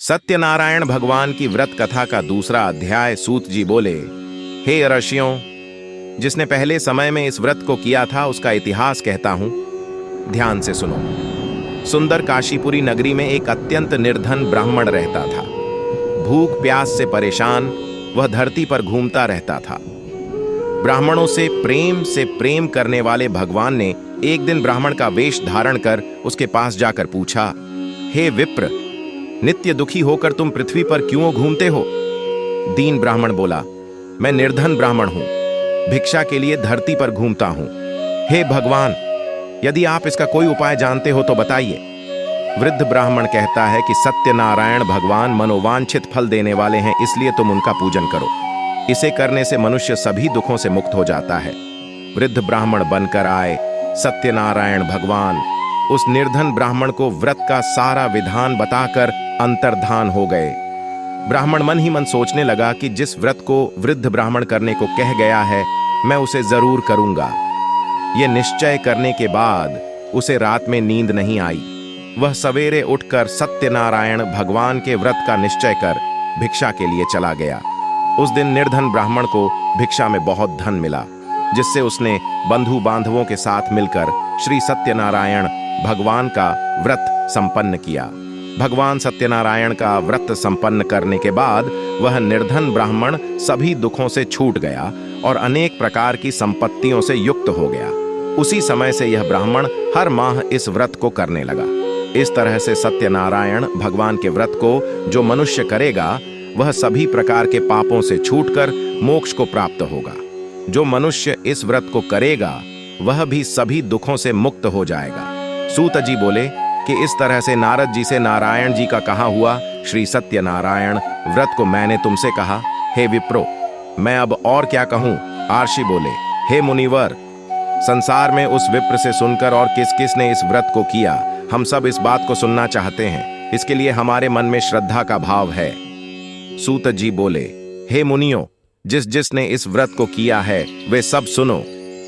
सत्यनारायण भगवान की व्रत कथा का दूसरा अध्याय। सूत जी बोले, हे ऋषियों, जिसने पहले समय में इस व्रत को किया था उसका इतिहास कहता हूं, ध्यान से सुनो। सुंदर काशीपुरी नगरी में एक अत्यंत निर्धन ब्राह्मण रहता था। भूख प्यास से परेशान वह धरती पर घूमता रहता था। ब्राह्मणों से प्रेम करने वाले भगवान ने एक दिन ब्राह्मण का वेश धारण कर उसके पास जाकर पूछा, हे विप्र, नित्य दुखी होकर तुम पृथ्वी पर क्यों घूमते हो? दीन ब्राह्मण बोला, मैं निर्धन ब्राह्मण हूं, भिक्षा के लिए धरती पर घूमता हूं। हे भगवान, यदि आप इसका कोई उपाय जानते हो तो बताइए। वृद्ध ब्राह्मण कहता है कि सत्यनारायण भगवान मनोवांछित फल देने वाले हैं, इसलिए तुम उनका पूजन करो। इसे करने से मनुष्य सभी दुखों से मुक्त हो जाता है। वृद्ध ब्राह्मण बनकर आए सत्यनारायण भगवान उस निर्धन ब्राह्मण को व्रत का सारा विधान बताकर अंतर्धान हो गए। ब्राह्मण मन ही मन सोचने लगा कि जिस व्रत को वृद्ध ब्राह्मण करने को कह गया है, मैं उसे जरूर करूंगा। यह निश्चय करने के बाद उसे रात में नींद नहीं आई। वह सवेरे उठकर सत्यनारायण भगवान के व्रत का निश्चय कर भिक्षा के लिए चला गया। उस दिन निर्धन ब्राह्मण को भिक्षा में बहुत धन मिला, जिससे उसने बंधु बांधवों के साथ मिलकर श्री सत्यनारायण भगवान का व्रत संपन्न किया। भगवान सत्यनारायण का व्रत संपन्न करने के बाद वह निर्धन ब्राह्मण सभी दुखों से छूट गया और अनेक प्रकार की संपत्तियों से युक्त हो गया। उसी समय से यह ब्राह्मण हर माह इस व्रत को करने लगा। इस तरह से सत्यनारायण भगवान के व्रत को जो मनुष्य करेगा वह सभी प्रकार के पापों से छूटकर मोक्ष को प्राप्त होगा। जो मनुष्य इस व्रत को करेगा वह भी सभी दुखों से मुक्त हो जाएगा। सूत जी बोले कि इस तरह से नारद जी से नारायण जी का कहा हुआ श्री सत्यनारायण व्रत को मैंने तुमसे कहा। हे विप्रो, मैं अब और क्या कहूं? आर्षि बोले, हे मुनिवर, संसार में उस विप्र से सुनकर और किस किस ने इस व्रत को किया, हम सब इस बात को सुनना चाहते हैं। इसके लिए हमारे मन में श्रद्धा का भाव है। सूत जी बोले, हे मुनियों, जिस जिसने इस व्रत को किया है वे सब सुनो।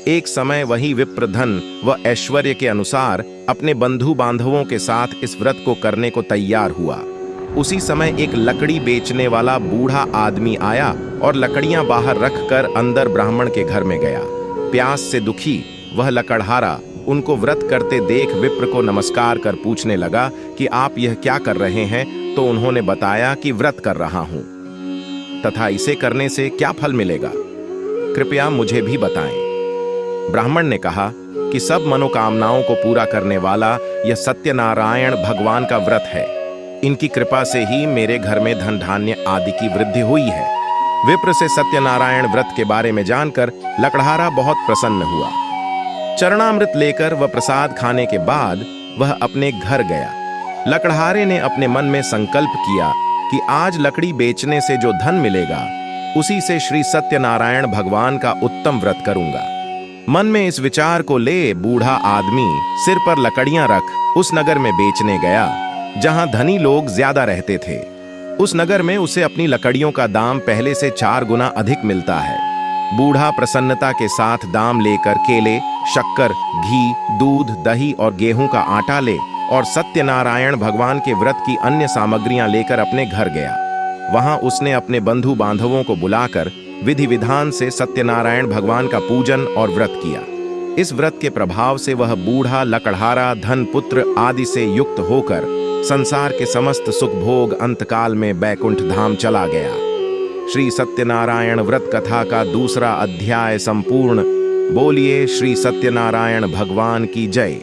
एक समय वही विप्र धन व ऐश्वर्य के अनुसार अपने बंधु बांधवों के साथ इस व्रत को करने को तैयार हुआ। उसी समय एक लकड़ी बेचने वाला बूढ़ा आदमी आया और लकड़ियां बाहर रखकर अंदर ब्राह्मण के घर में गया। प्यास से दुखी वह लकड़हारा उनको व्रत करते देख विप्र को नमस्कार कर पूछने लगा कि आप यह क्या कर रहे हैं? तो उन्होंने बताया कि व्रत कर रहा हूं तथा इसे करने से क्या फल मिलेगा, कृपया मुझे भी बताएं। ब्राह्मण ने कहा कि सब मनोकामनाओं को पूरा करने वाला यह सत्यनारायण भगवान का व्रत है। इनकी कृपा से ही मेरे घर में धन धान्य आदि की वृद्धि हुई है। विप्र से सत्यनारायण व्रत के बारे में जानकर लकड़हारा बहुत प्रसन्न हुआ। चरणामृत लेकर व प्रसाद खाने के बाद वह अपने घर गया। लकड़हारे ने अपने मन में संकल्प किया कि आज लकड़ी बेचने से जो धन मिलेगा उसी से श्री सत्यनारायण भगवान का उत्तम व्रत करूंगा। मन में इस विचार को ले बूढ़ा आदमी सिर पर लकड़ियां रख उस नगर में बेचने गया जहां धनी लोग ज्यादा रहते थे। उस नगर में उसे अपनी लकड़ियों का दाम पहले से 4 गुना अधिक मिलता है। बूढ़ा प्रसन्नता के साथ दाम लेकर केले, शक्कर, घी, दूध, दही और गेहूं का आटा ले और सत्यनारायण भगवान के व्रत की अन्य सामग्रियां लेकर अपने घर गया। वहां उसने अपने बंधु बांधवों को बुलाकर विधि विधान से सत्यनारायण भगवान का पूजन और व्रत किया। इस व्रत के प्रभाव से वह बूढ़ा लकड़हारा धन पुत्र आदि से युक्त होकर संसार के समस्त सुख भोग अंतकाल में बैकुंठ धाम चला गया। श्री सत्यनारायण व्रत कथा का दूसरा अध्याय संपूर्ण। बोलिए श्री सत्यनारायण भगवान की जय।